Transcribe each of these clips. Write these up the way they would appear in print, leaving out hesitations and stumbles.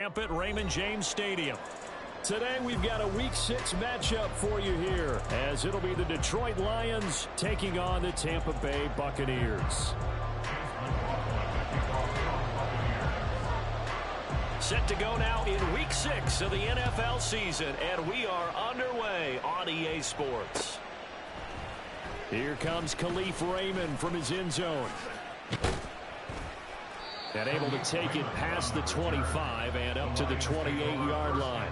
Tampa at Raymond James Stadium. Today we've got a Week 6 matchup for you here, as it'll be the Detroit Lions taking on the Tampa Bay Buccaneers. Set to go now in Week 6 of the NFL season, and we are underway on EA Sports. Here comes Khalif Raymond from his end zone. And able to take it past the 25 and up to the 28-yard line.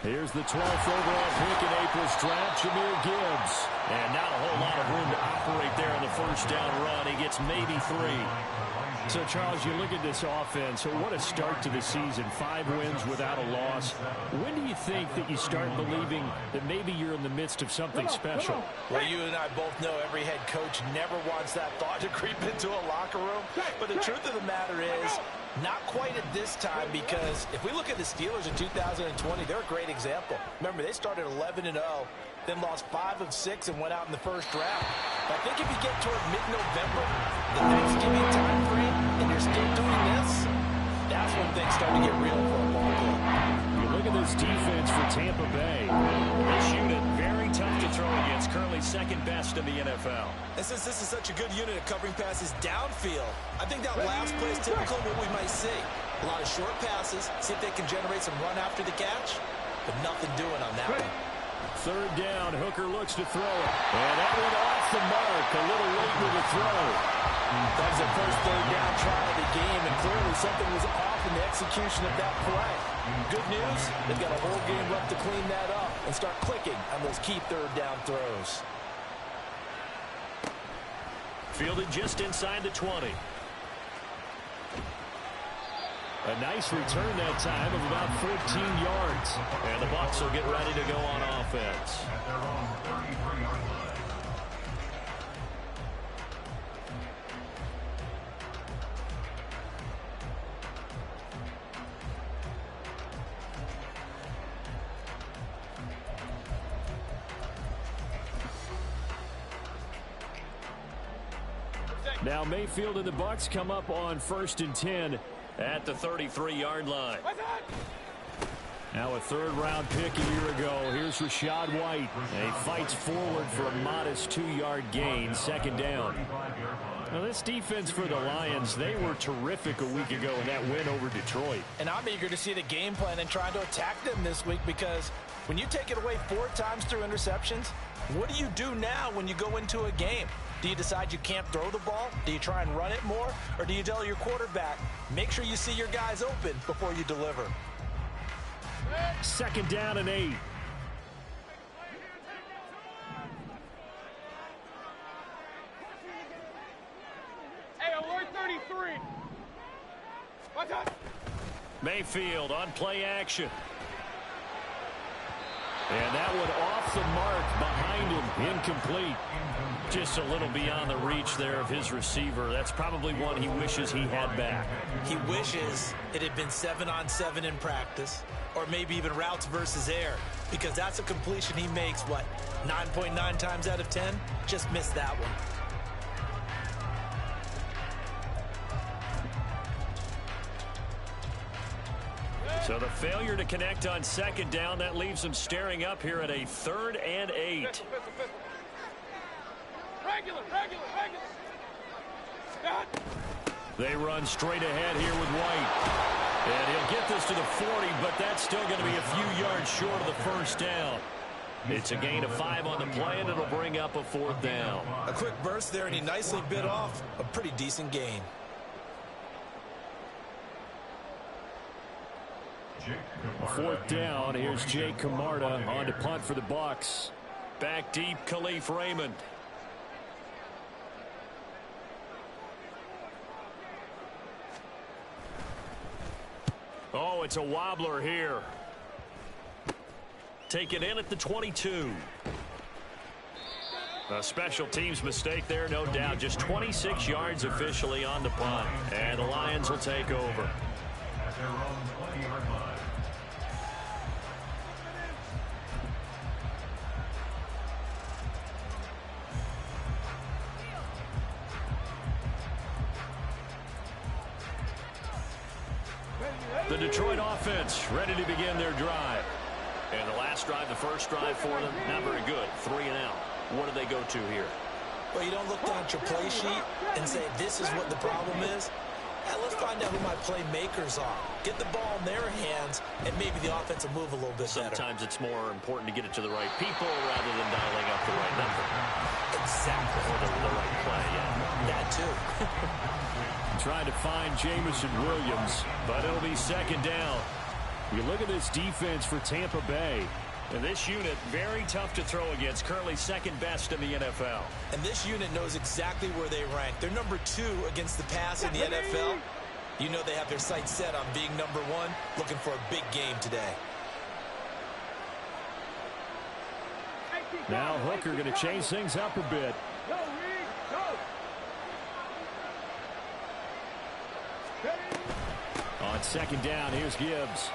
Here's the 12th overall pick in April's draft, Jahmyr Gibbs. And not a whole lot of room to operate there on the first down run. He gets maybe 3. So, Charles, you look at this offense, so what a start to the season. 5 wins without a loss. When do you think that you start believing that maybe you're in the midst of something special? Well, you and I both know every head coach never wants that thought to creep into a locker room. But the truth of the matter is, not quite at this time, because if we look at the Steelers in 2020, they're a great example. Remember, they started 11-0, then lost 5 of 6 and went out in the first round. I think if you get toward mid-November, the Thanksgiving time frame, and you're still doing this, that's when things start to get real for a ball club. You look at this defense for Tampa Bay. This unit, very tough to throw against, currently second best in the NFL. And since this is such a good unit at covering passes downfield, I think that last play is typical of what we might see. A lot of short passes, see if they can generate some run after the catch, but nothing doing on that one. Third down, Hooker looks to throw it. And that one off the mark, a little late with the throw. That was the first third down try of the game, and clearly something was off in the execution of that play. Good news, they've got a whole game left to clean that up and start clicking on those key third down throws. Fielded just inside the 20. A nice return that time of about 14 yards. And the Bucs will get ready to go on offense. Now Mayfield and the Bucs come up on 1st and 10 at the 33-yard line. Now a third-round pick a year ago. Here's Rachaad White. And he fights forward for a modest 2-yard gain, 2nd down. Now this defense for the Lions, they were terrific a week ago in that win over Detroit. And I'm eager to see the game plan and trying to attack them this week, because when you take it away 4 times through interceptions, what do you do now when you go into a game? Do you decide you can't throw the ball? Do you try and run it more? Or do you tell your quarterback, make sure you see your guys open before you deliver? 2nd down and 8. Hey, alert 33. What's up? Mayfield on play action. And that one off the mark behind him, incomplete. Just a little beyond the reach there of his receiver. That's probably one he wishes he had back. He wishes it had been 7-on-7 in practice, or maybe even routes versus air, because that's a completion he makes, what, 9.9 times out of 10? Just missed that one. So the failure to connect on 2nd down, that leaves him staring up here at a 3rd and 8. Regular. They run straight ahead here with White. And he'll get this to the 40, but that's still going to be a few yards short of the first down. It's a gain of 5 on the play, and it'll bring up a 4th down. A quick burst there, and he nicely bit off a pretty decent gain. A 4th down. Here's Jake Camarda on to punt for the Bucs. Back deep, Khalif Raymond. Oh, it's a wobbler here. Take it in at the 22. A special teams mistake there, no doubt. Just 26 yards officially on the punt. And the Lions will take over. At their own 20-yard line. The Detroit offense ready to begin their drive. And the last drive, the first drive for them, not very good. 3 and out. What do they go to here? Well, you don't look down at your play sheet and say, this is what the problem is. Let's find out who my playmakers are. Get the ball in their hands, and maybe the offense will move a little bit better. Sometimes it's more important to get it to the right people rather than dialing up the right number. Exactly. Or the right play, yeah. That too. Trying to find Jamison Williams, but it'll be second down. You look at this defense for Tampa Bay. And this unit, very tough to throw against, currently second best in the NFL. And this unit knows exactly where they rank. They're number 2 against the pass in the NFL. You know they have their sights set on being number 1, looking for a big game today. Now Hooker going to change things up a bit. Go, Reed, go. On second down, here's Gibbs.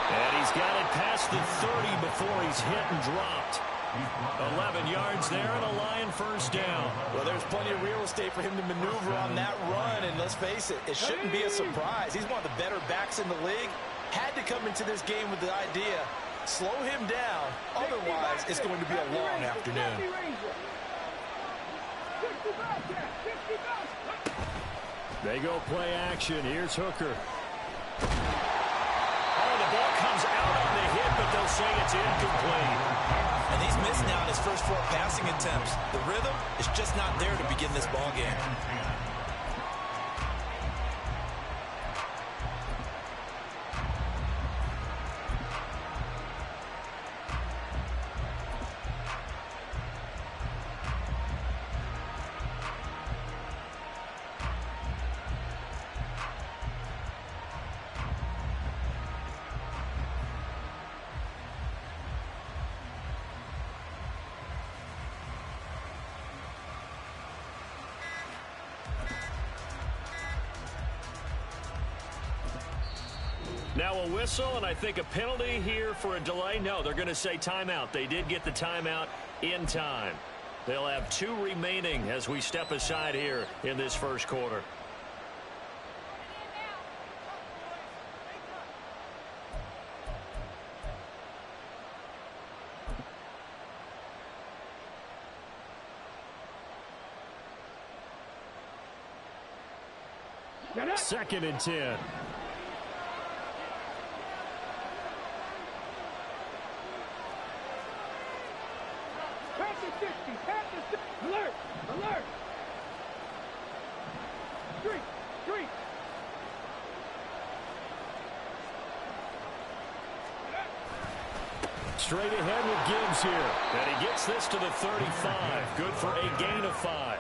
And he's got it past the 30 before he's hit and dropped. 11 yards there and a Lion first down. Well, there's plenty of real estate for him to maneuver on that run, and let's face it, it shouldn't be a surprise. He's one of the better backs in the league. Had to come into this game with the idea, slow him down, otherwise it's going to be a long afternoon. They go play action. Here's Hooker. The ball comes out on the hit, but they'll say it's incomplete. And he's missed now in his first 4 passing attempts. The rhythm is just not there to begin this ball game. Now a whistle, and I think a penalty here for a delay. No, they're going to say timeout. They did get the timeout in time. They'll have 2 remaining as we step aside here in this first quarter. Second and 10. Alert! Alert! 3! Straight ahead with Gibbs here. And he gets this to the 35. Good for a gain of 5.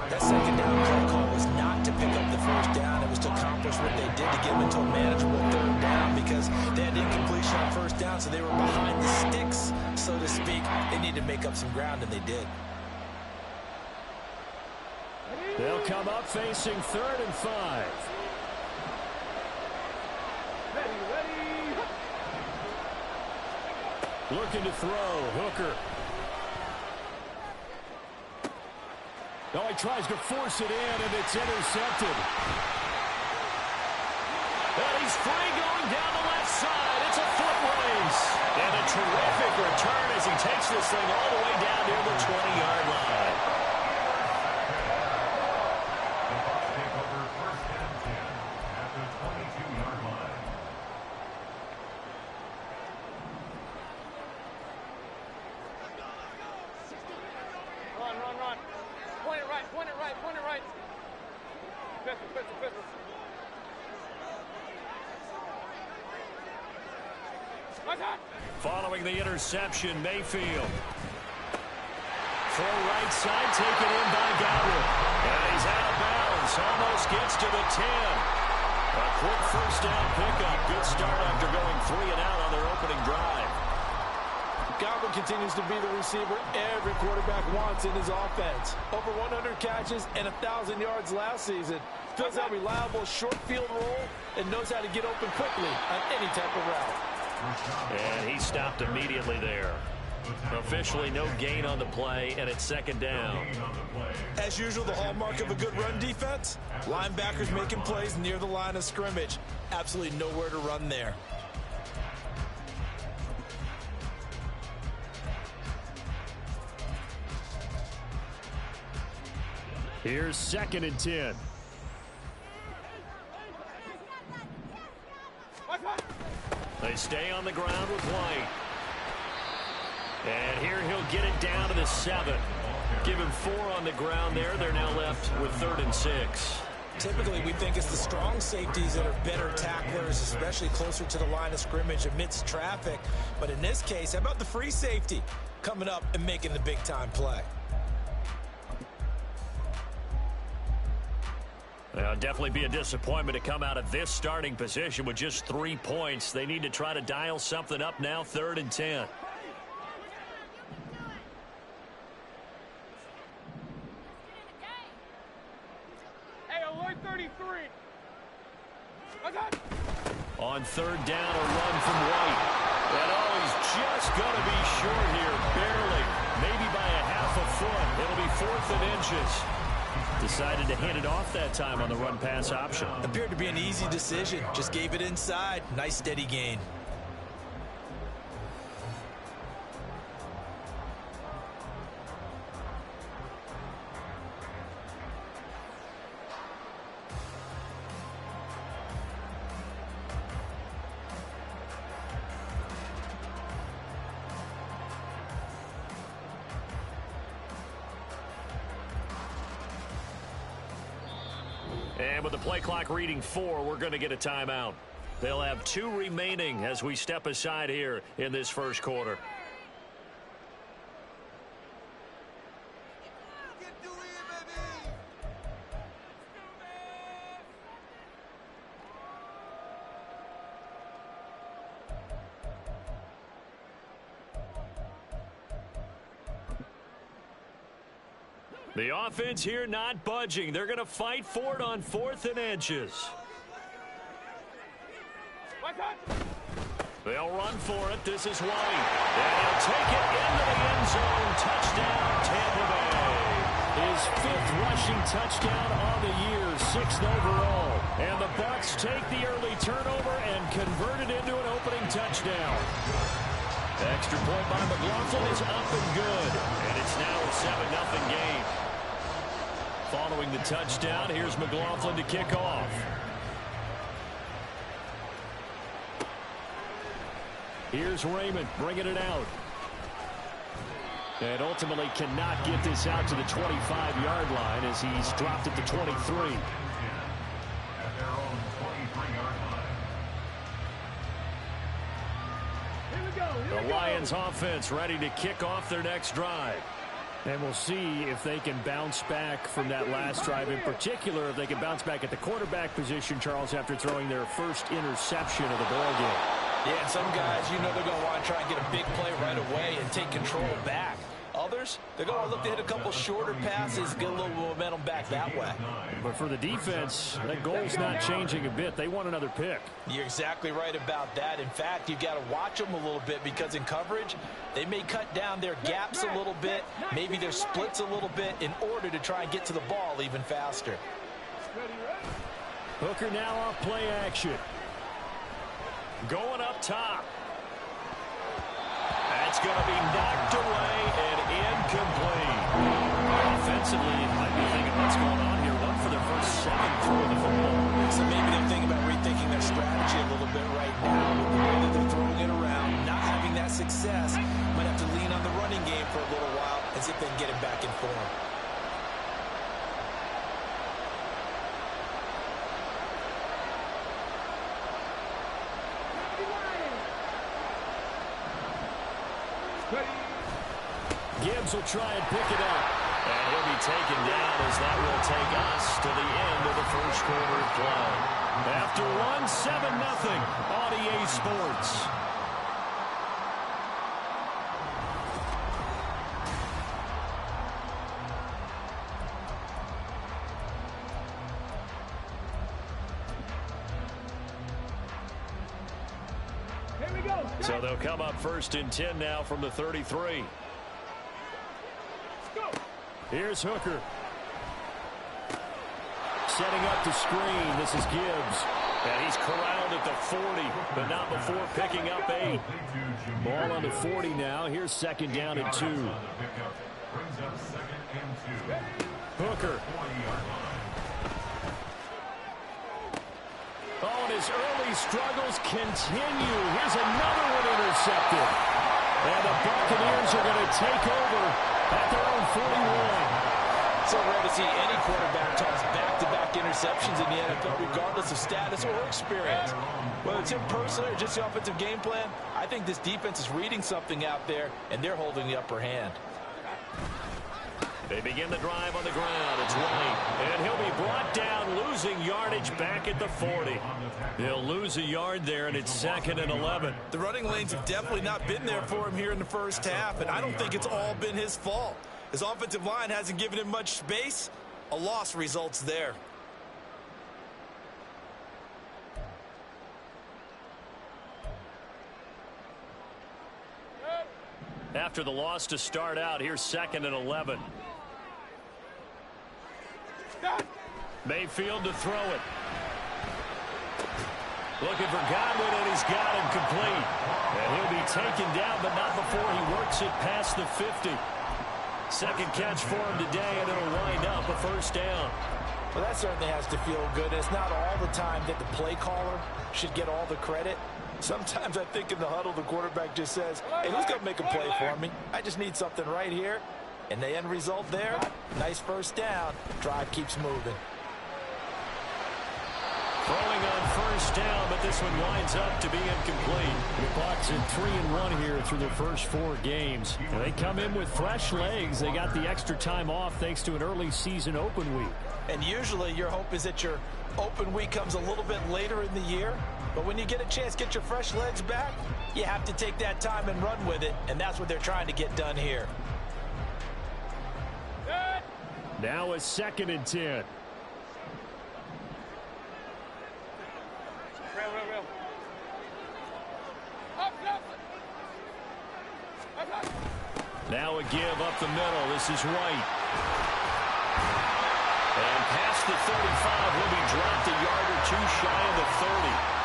That second down play call was not to pick up the first down. It was to accomplish what they did to get them into a manageable third down because they had incompletion on first down, so they were behind the sticks, so to speak. They needed to make up some ground, and they did. They'll come up facing 3rd and 5. Ready. Looking to throw. Hooker. Oh, he tries to force it in, and it's intercepted. And he's free going down the left side. It's a foot race. And a terrific return as he takes this thing all the way down near the 20-yard line. The Bucs take over 1st and 10 at the 22-yard line. Run. Point it right. Pistol. Following the interception, Mayfield. Full right side, taken in by Godwin. And he's out of bounds. Almost gets to the 10. A quick first down pickup. Good start after going 3 and out on their opening drive. Godwin continues to be the receiver every quarterback wants in his offense. Over 100 catches and 1,000 yards last season. Fills out reliable short field role and knows how to get open quickly on any type of route. And he stopped immediately there. Officially no gain on the play, and it's second down. As usual, the hallmark of a good run defense, linebackers making plays near the line of scrimmage. Absolutely nowhere to run there. Here's second and 10. They stay on the ground with White. And here he'll get it down to the 7. Give him 4 on the ground there. They're now left with 3rd and 6. Typically, we think it's the strong safeties that are better tacklers, especially closer to the line of scrimmage amidst traffic. But in this case, how about the free safety coming up and making the big-time play? It'll definitely be a disappointment to come out of this starting position with just 3 points. They need to try to dial something up now, 3rd and 10. Hey, alert 33. On 3rd down, a run from White. And he's just going to be short here, barely. Maybe by a half a foot. It'll be 4th and inches. Decided to hand it off that time on the run-pass option. Appeared to be an easy decision. Just gave it inside. Nice steady gain. And with the play clock reading 4, we're going to get a timeout. They'll have 2 remaining as we step aside here in this first quarter. The offense here not budging. They're going to fight for it on 4th and inches. They'll run for it. This is White. And he'll take it into the end zone. Touchdown, Tampa Bay. His 5th rushing touchdown on the year, 6th overall. And the Bucs take the early turnover and convert it into an opening touchdown. The extra point by McLaughlin is up and good. And it's now a 7-0 game. Following the touchdown, here's McLaughlin to kick off. Here's Raymond bringing it out. And ultimately cannot get this out to the 25-yard line as he's dropped at the 23. At their own 23-yard line. The Lions offense ready to kick off their next drive. And we'll see if they can bounce back from that last drive. In particular, if they can bounce back at the quarterback position, Charles, after throwing their first interception of the ball game. Yeah, and some guys, you know they're going to want to try and get a big play right away and take control back. Others, they're going to look to hit a couple shorter passes, get a little momentum back that way. But for the defense, that goal's not changing a bit. They want another pick. You're exactly right about that. In fact, you've got to watch them a little bit because in coverage, they may cut down their gaps a little bit, maybe their splits a little bit in order to try and get to the ball even faster. Hooker now off play action. Going up top. That's going to be knocked away and incomplete. Offensively, you might be thinking what's going on here. One for their first 7 through the football. So maybe they're thinking about rethinking their strategy a little bit right now with the way that they're throwing it around, not having that success. Might have to lean on the running game for a little while and see if they can get it back in form. Gibbs will try and pick it up. And he'll be taken down as that will take us to the end of the first quarter of play. After one, 7-0 on EA Sports. So they'll come up 1st and 10 now from the 33. Here's Hooker. Setting up the screen. This is Gibbs. And he's corralled at the 40, but not before picking up 8. Ball on the 40 now. Here's 2nd down and 2. Hooker. Oh, and his early struggles continue. Here's another one intercepted. And the Buccaneers are going to take over at their own 41. So rare to see any quarterback toss back-to-back interceptions in the NFL, regardless of status or experience. Whether it's him personally or just the offensive game plan, I think this defense is reading something out there, and they're holding the upper hand. They begin the drive on the ground. It's White, and he'll be brought down, losing yardage back at the 40. He'll lose a yard there, and it's 2nd and 11. The running lanes have definitely not been there for him here in the first half, and I don't think it's all been his fault. His offensive line hasn't given him much space. A loss results there. After the loss to start out, here's 2nd and 11. Mayfield to throw it. Looking for Godwin, and he's got him complete. And he'll be taken down, but not before he works it past the 50. Second catch for him today, and it'll wind up a 1st down. Well, that certainly has to feel good. It's not all the time that the play caller should get all the credit. Sometimes I think in the huddle, the quarterback just says, hey, who's going to make a play for me? I just need something right here. And the end result there, nice 1st down. Drive keeps moving. Throwing on 1st down, but this one winds up to be incomplete. The Bucs at 3-1 here through their first 4 games. And they come in with fresh legs. They got the extra time off thanks to an early season open week. And usually your hope is that your open week comes a little bit later in the year. But when you get a chance to get your fresh legs back, you have to take that time and run with it. And that's what they're trying to get done here. Now it's 2nd and 10. Now a give up the middle. This is White. And past the 35 will be dropped a yard or 2 shy of the 30.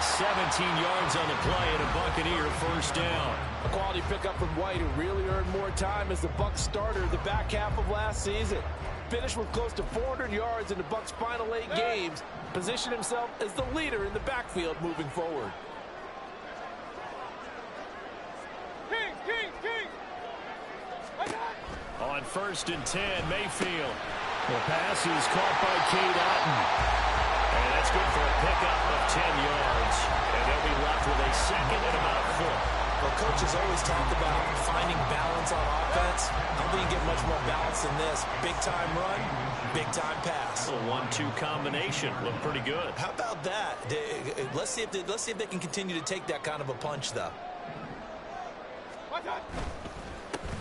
17 yards on the play and a Buccaneer 1st down. A quality pickup from White, who really earned more time as the Bucs starter the back half of last season. Finished with close to 400 yards in the Bucs' final 8 games. Positioned himself as the leader in the backfield moving forward. On 1st and 10, Mayfield. The pass is caught by Cade Otton. And that's good for a pickup of 10 yards. And they'll be left with a 2nd and about 4. Well, coaches always talk about finding balance on offense. I don't think you get much more balance than this. Big-time run, big-time pass. A 1-2 combination. Looked pretty good. How about that? Let's see if they can continue to take that kind of a punch, though.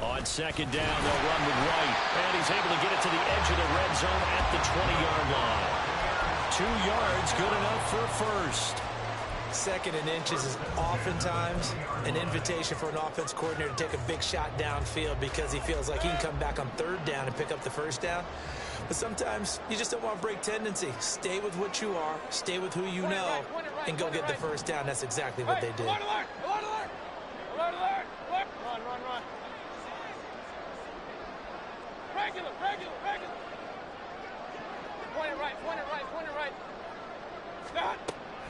On 2nd down, they'll run with White. And he's able to get it to the edge of the red zone at the 20-yard line. 2 yards, good enough for a 1st. 2nd and inches is oftentimes an invitation for an offense coordinator to take a big shot downfield because he feels like he can come back on 3rd down and pick up the 1st down. But sometimes you just don't want to break tendency. Stay with what you are, stay with who you know, and go get the 1st down. That's exactly what they did. Alert, alert, alert, alert, alert, alert, alert. Run. Regular. Point it right. Stop.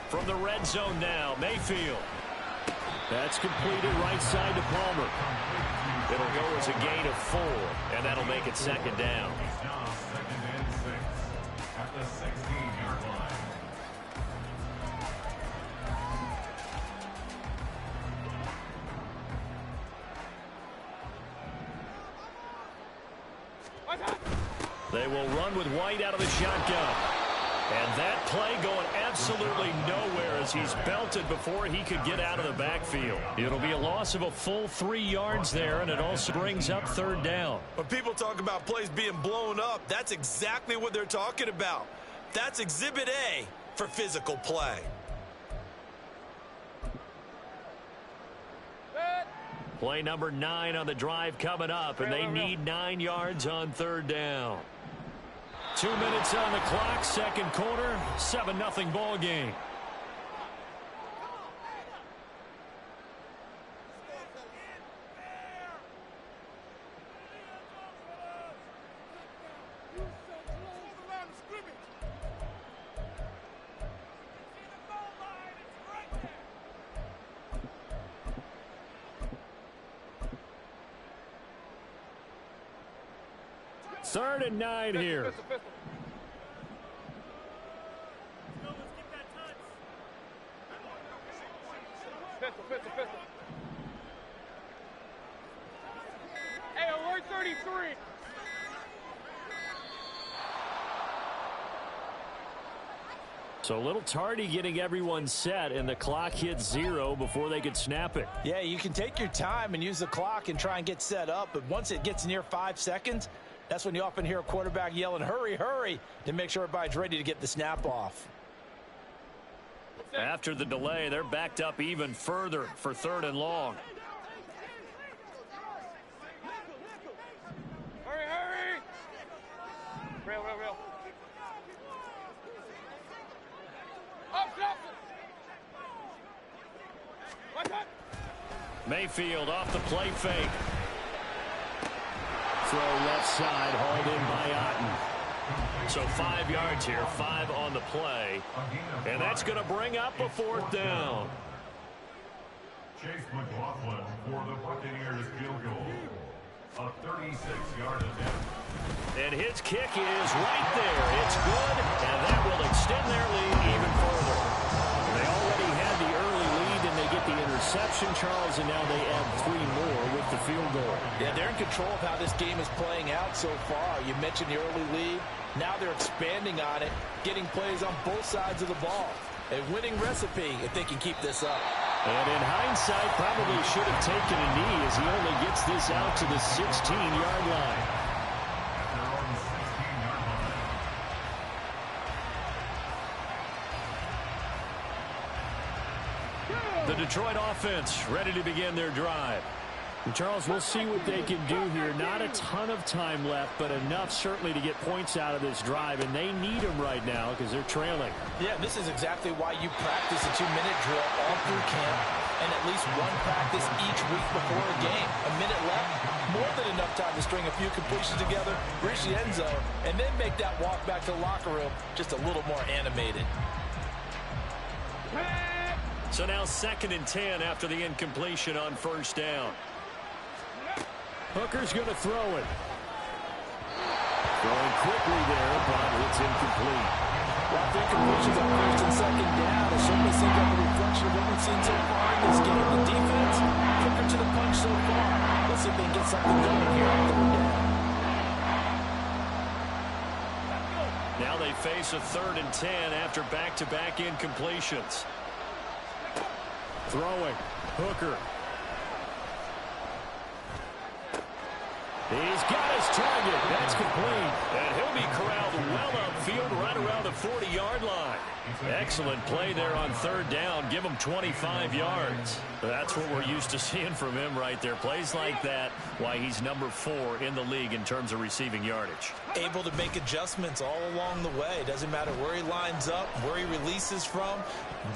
From the red zone now, Mayfield. That's completed right side to Palmer. It'll go as a gain of 4, and that'll make it 2nd down. Now 2nd and 6 at the 16-yard line. They will run with White out of the shotgun. And that play going absolutely nowhere as he's belted before he could get out of the backfield. It'll be a loss of a full 3 yards there, and it also brings up third down. When people talk about plays being blown up, that's exactly what they're talking about. That's Exhibit A for physical play. Play number 9 on the drive coming up, and they need 9 yards on third down. 2 minutes on the clock, second quarter, 7-0 ball game. Third and 9 here. Hey, alert 33. So a little tardy getting everyone set, and the clock hits 0 before they could snap it. Yeah, you can take your time and use the clock and try and get set up, but once it gets near 5 seconds, that's when you often hear a quarterback yelling, hurry, hurry, to make sure everybody's ready to get the snap off. After the delay, they're backed up even further for third and long. Hurry, hurry. Real. Up. Watch out. Mayfield off the play fake. Throw left side, hauled in by Otten. So 5 yards here, 5 on the play. And that's going to bring up a fourth down. Chase McLaughlin for the Buccaneers field goal. A 36-yard attempt. And his kick is right there. It's good, and that will extend their lead even further. They already had the early lead, and they get the interception, Charles, and now they add 3 more with the field goal. Yeah, they're in control of how this game is playing out so far. You mentioned the early lead. Now they're expanding on it, getting plays on both sides of the ball. A winning recipe if they can keep this up. And in hindsight, probably should have taken a knee as he only gets this out to the 16-yard line. The Detroit offense ready to begin their drive. And Charles, we'll see what they can do here. Not a ton of time left, but enough certainly to get points out of this drive, and they need them right now because they're trailing. Yeah, this is exactly why you practice a 2-minute drill all through camp and at least one practice each week before a game. A minute left, more than enough time to string a few completions together, reach the end zone, and then make that walk back to the locker room just a little more animated. So now 2nd and 10 after the incompletion on first down. Hooker's going to throw it. Throwing quickly there, but it's incomplete. Well, the incompletions on first and second down, it certainly seems like a reflection of what we've seen so far in this game. The defense, quicker to the punch so far. Let's see if they can get something going here on third down. Now they face a 3rd and 10 after back-to-back incompletions. Throwing. Hooker. He's got his target. That's complete. And he'll be corralled well upfield right around the 40-yard line. Excellent play there on third down. Give him 25 yards. That's what we're used to seeing from him right there. Plays like that, why he's number 4 in the league in terms of receiving yardage. Able to make adjustments all along the way. Doesn't matter where he lines up, where he releases from.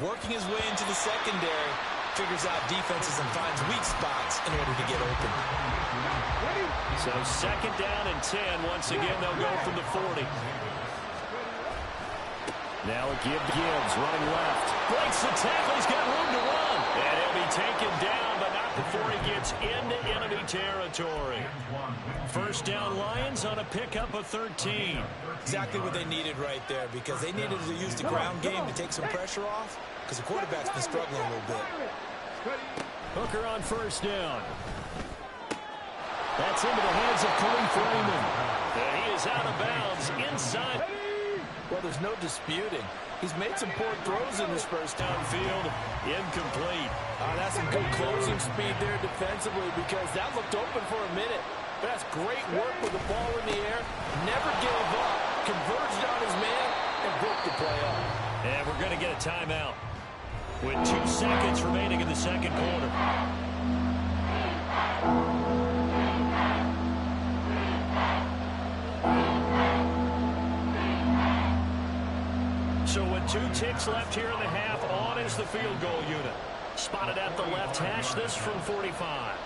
Working his way into the secondary. Figures out defenses and finds weak spots in order to get open. So 2nd down and 10. Once again, they'll go from the 40. Now a Gibbs running left. Breaks the tackle. He's got room to run. And he'll be taken down, but not before he gets into enemy territory. First down Lions on a pickup of 13. Exactly what they needed right there, because they needed to use the ground game to take some pressure off, because the quarterback's been struggling a little bit. Hooker on first down. That's into the hands of Khalif Raymond. And he is out of bounds inside. Well, there's no disputing. He's made some poor throws in this first Downfield, incomplete. That's some good closing speed there defensively because that looked open for a minute. But that's great work with the ball in the air. Never gave up. Converged on his man and broke the play up. And we're going to get a timeout with 2 seconds remaining in the second quarter. So with 2 ticks left here in the half, on is the field goal unit. Spotted at the left hash, this from 45.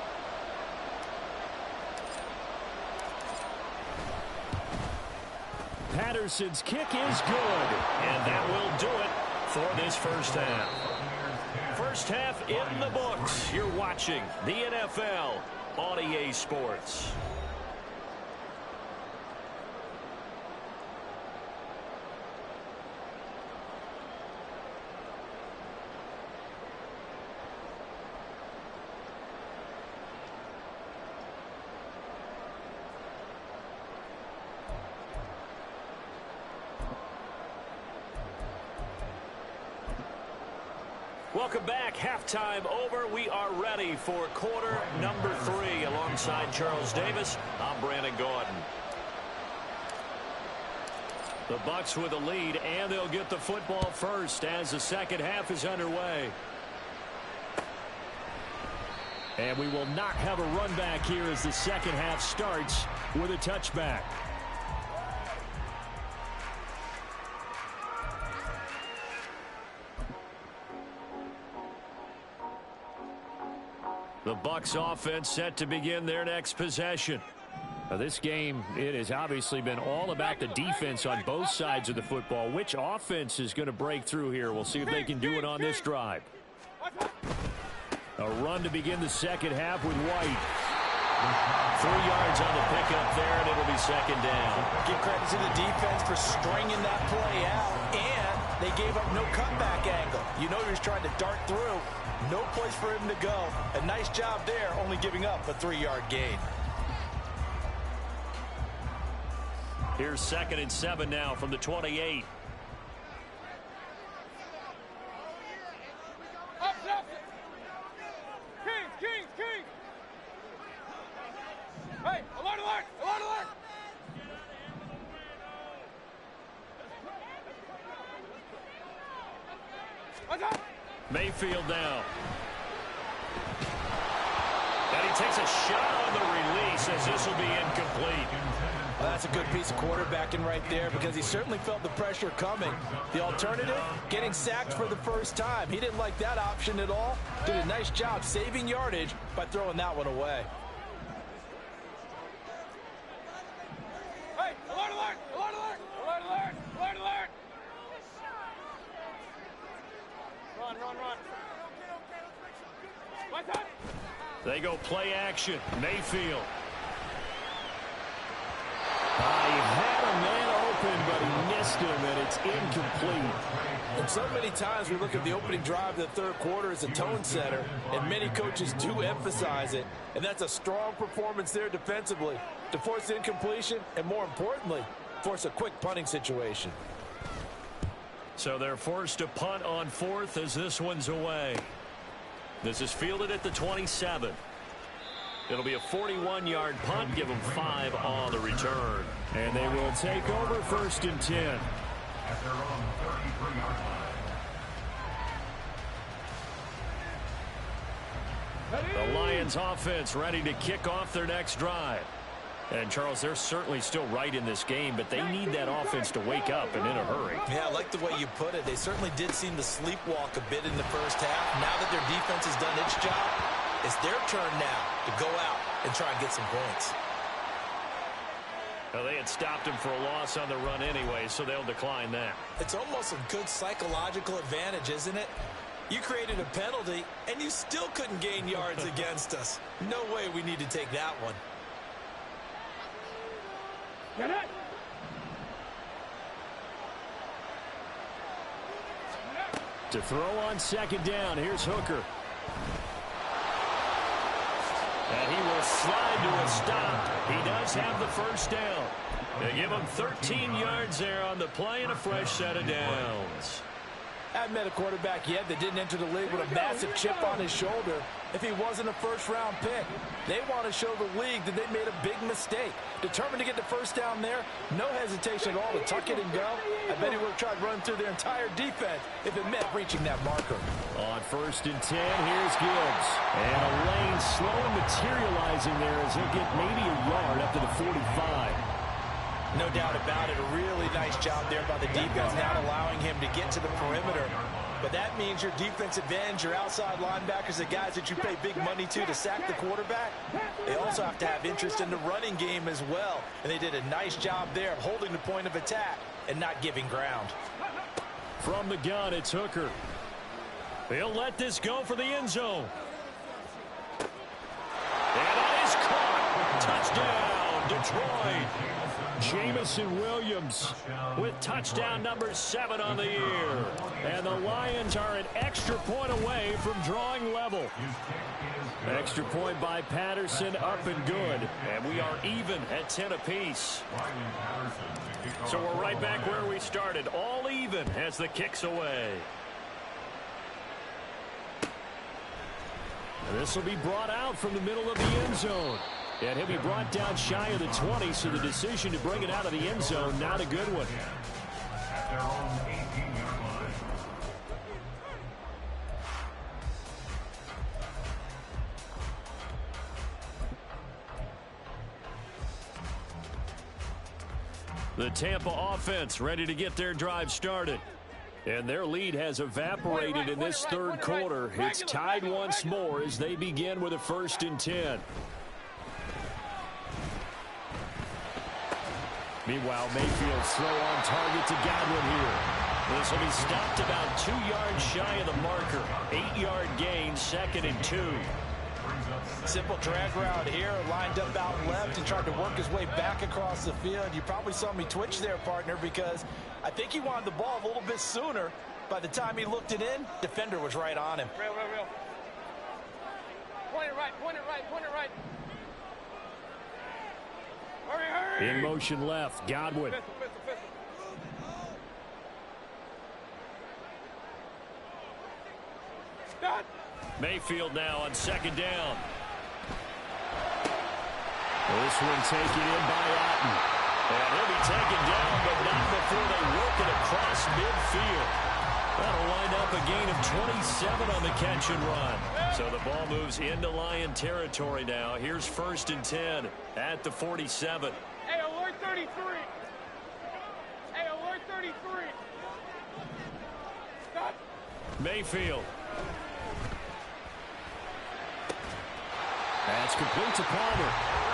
Patterson's kick is good, and that will do it for this first half. First half in the books. You're watching the NFL on EA Sports. Welcome back. Halftime over. We are ready for quarter number 3. Alongside Charles Davis, I'm Brandon Gordon. The Bucs with a lead, and they'll get the football first as the second half is underway. And we will not have a run back here as the second half starts with a touchback. The Bucs offense set to begin their next possession. Now this game, it has obviously been all about the defense on both sides of the football. Which offense is going to break through here? We'll see if they can do it on this drive. A run to begin the second half with White. 3 yards on the pickup there, and it'll be second down. Give credit to the defense for stringing that play out, and they gave up no cutback angle. You know he was trying to dart through. No place for him to go. A nice job there, only giving up a 3-yard gain. Here's 2nd and 7 now from the 28. Kings! Hey, alert! Mayfield now. And he takes a shot on the release as this will be incomplete. Well, that's a good piece of quarterbacking right there because he certainly felt the pressure coming. The alternative, getting sacked for the first time. He didn't like that option at all. Did a nice job saving yardage by throwing that one away. Hey, alert! Run. They go play action. Mayfield. He had a man open, but he missed him, and it's incomplete. And so many times we look at the opening drive of the third quarter as a tone setter, and many coaches do emphasize it. And that's a strong performance there defensively to force incompletion and, more importantly, force a quick punting situation. So they're forced to punt on 4th as this one's away. This is fielded at the 27. It'll be a 41-yard punt. Give them 5 on the return. And they will take over 1st and 10. At their own 33-yard line. The Lions offense ready to kick off their next drive. And, Charles, they're certainly still right in this game, but they need that offense to wake up and in a hurry. Yeah, I like the way you put it. They certainly did seem to sleepwalk a bit in the first half. Now that their defense has done its job, it's their turn now to go out and try and get some points. Well, they had stopped him for a loss on the run anyway, so they'll decline that. It's almost a good psychological advantage, isn't it? You created a penalty, and you still couldn't gain yards against us. No way we need to take that one. Get it! To throw on second down, here's Hooker. And he will slide to a stop. He does have the first down. They give him 13 yards there on the play and a fresh set of downs. I haven't met a quarterback yet that didn't enter the league with a massive chip on his shoulder if he wasn't a first-round pick. They want to show the league that they made a big mistake. Determined to get the first down there, no hesitation at all to tuck it and go. I bet he would have tried running through their entire defense if it meant reaching that marker. On 1st and 10, here's Gibbs. And a lane slowly materializing there as he'll get maybe a yard up to the 45. No doubt about it. A really nice job there by the defense, not allowing him to get to the perimeter. But that means your defensive ends, your outside linebackers, the guys that you pay big money to sack the quarterback, they also have to have interest in the running game as well. And they did a nice job there of holding the point of attack and not giving ground. From the gun, it's Hooker. They'll let this go for the end zone. And that is caught. Touchdown, Detroit. Jamison Williams with touchdown number 7 on the year. And the Lions are an extra point away from drawing level. Extra point by Patterson, up and good. And we are even at 10 apiece. So we're right back where we started, all even as the kick's away. And this will be brought out from the middle of the end zone. And he'll be brought down shy of the 20, so the decision to bring it out of the end zone, not a good one. At their own 18-yard line. The Tampa offense ready to get their drive started. And their lead has evaporated in this third quarter. It's tied once more as they begin with a 1st and 10. Meanwhile, Mayfield slow on target to Godwin here. This will be stopped about 2 yards shy of the marker. 8-yard gain, 2nd and 2. Simple drag route here, lined up out left and tried to work his way back across the field. You probably saw me twitch there, partner, because I think he wanted the ball a little bit sooner. By the time he looked it in, defender was right on him. Real. Point it right, point it right, point it right. Hurry. In motion left, Godwin. Pistol. Stop. Mayfield now on 2nd down. This one taken in by Otten. And he'll be taken down, but not before they work it across midfield. That'll wind up a gain of 27 on the catch and run. So the ball moves into Lion territory now. Here's 1st and 10 at the 47. Hey, alert 33. Hey, alert 33. Stop. Mayfield. That's complete to Palmer.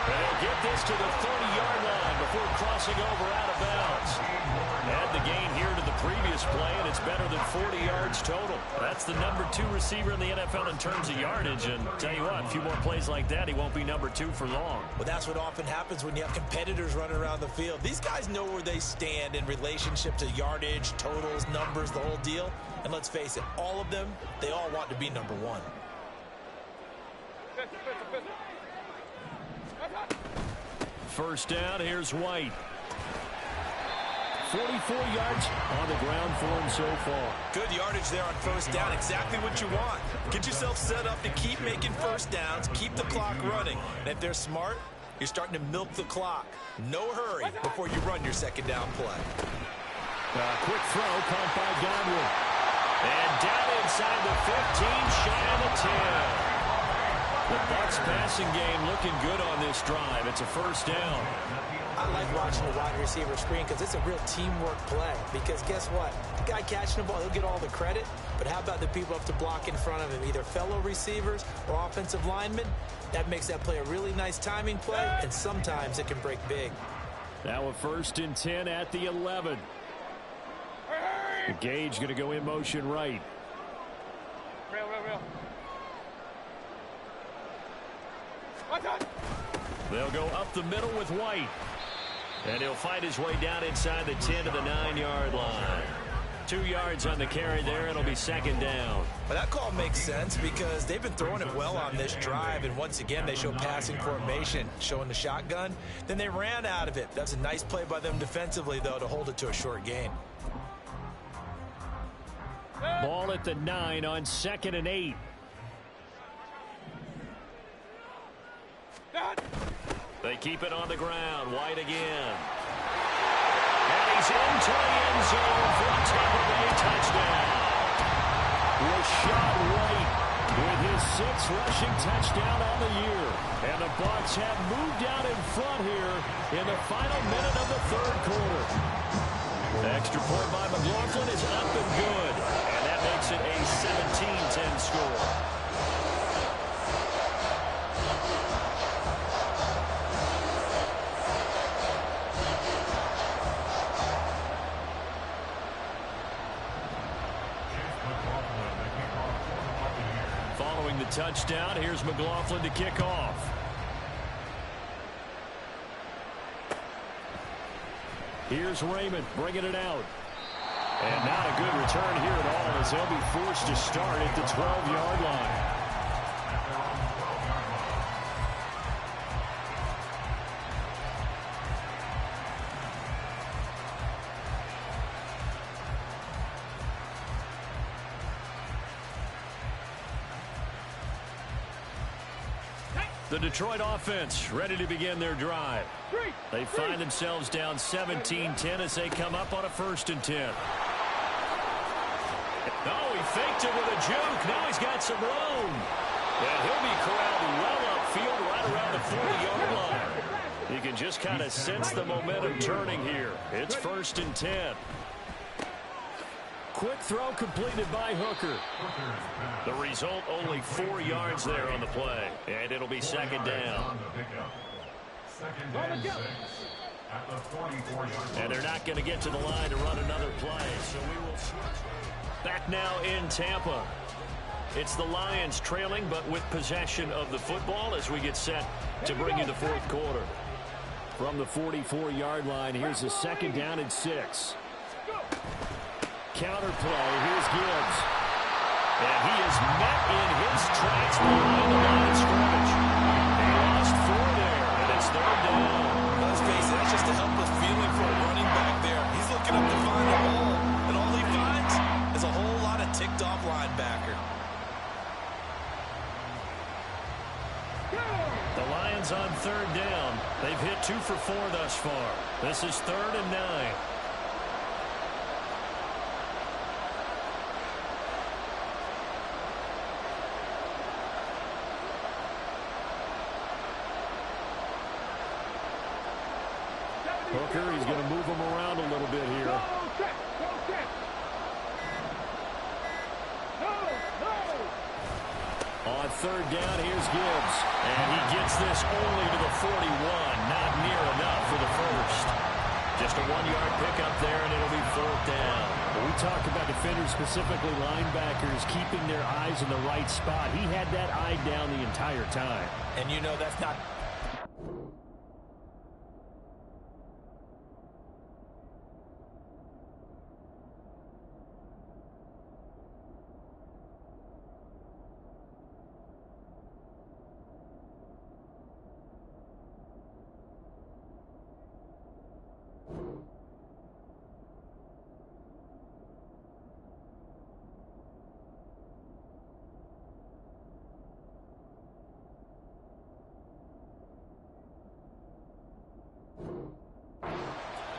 And he'll get this to the 30-yard line before crossing over out of bounds. Add the gain here to the previous play, and it's better than 40 yards total. That's the number 2 receiver in the NFL in terms of yardage. And tell you what, a few more plays like that, he won't be number 2 for long. Well, that's what often happens when you have competitors running around the field. These guys know where they stand in relationship to yardage, totals, numbers, the whole deal. And let's face it, all of them, they all want to be number 1. Pistol. 1st down, here's White. 44 yards on the ground for him so far. Good yardage there on 1st down. Exactly what you want. Get yourself set up to keep making 1st downs, keep the clock running. And if they're smart, you're starting to milk the clock. No hurry before you run your 2nd down play. Quick throw, caught by Godwin. And down inside the 15, shy of the 10. The Bucs passing game looking good on this drive. It's a 1st down. I like watching the wide receiver screen because it's a real teamwork play. Because guess what? The guy catching the ball, he'll get all the credit. But how about the people up to block in front of him, either fellow receivers or offensive linemen? That makes that play a really nice timing play, and sometimes it can break big. Now a 1st and 10 at the 11. Gage going to go in motion right. Real. They'll go up the middle with White. And he'll fight his way down inside the 10 to the 9-yard line. 2 yards on the carry there. It'll be second down. But that call makes sense because they've been throwing it well on this drive, and once again they show passing formation, showing the shotgun. Then they ran out of it. That's a nice play by them defensively, though, to hold it to a short gain. Ball at the 9 on 2nd and 8. They keep it on the ground. White again. And he's into the end zone for a Tampa Bay touchdown. Rashad White with his 6th rushing touchdown on the year. And the Bucs have moved out in front here in the final minute of the 3rd quarter. The extra point by McLaughlin is up and good. And that makes it a 17-10 score. Following the touchdown, here's McLaughlin to kick off. Here's Raymond bringing it out. And not a good return here at all as they'll be forced to start at the 12-yard line. The Detroit offense ready to begin their drive. They find themselves down 17-10 as they come up on a 1st and 10. Oh, he faked it with a juke. Now he's got some room. And he'll be corralled well upfield right around the 40-yard line. You can just kind of sense the momentum turning here. It's 1st and 10. Quick throw completed by Hooker. The result, only 4 yards there on the play. And it'll be second down. And they're not going to get to the line to run another play. So we will switch. Back now in Tampa. It's the Lions trailing, but with possession of the football as we get set to bring you the 4th quarter. From the 44-yard line, here's a 2nd down and 6. Counter play. Here's Gibbs. And he is met in his tracks behind the line of scrimmage. They lost 4 there, and it's 3rd down. Let's face it, that's just a helpless feeling for a running back there. He's looking up to find a hole, and all he finds is a whole lot of ticked-off linebacker. The Lions on 3rd down. They've hit 2 for 4 thus far. This is 3rd and 9. Hooker, he's going to move him around a little bit here. On 3rd down, here's Gibbs. And he gets this only to the 41. Not near enough for the 1st. Just a 1-yard pickup there, and it'll be 4th down. We talk about defenders, specifically linebackers, keeping their eyes in the right spot. He had that eye down the entire time. And you know that's not...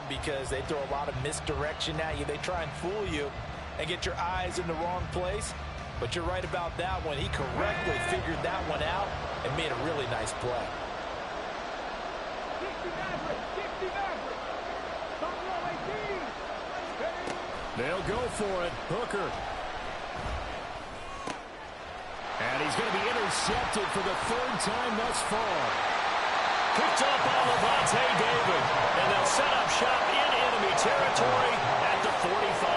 because they throw a lot of misdirection at you. They try and fool you and get your eyes in the wrong place. But you're right about that one. He correctly figured that one out and made a really nice play. They'll go for it. Hooker. And he's going to be intercepted for the 3rd time thus far. Picked up by Levante David. And they'll set up shop in enemy territory at the 45.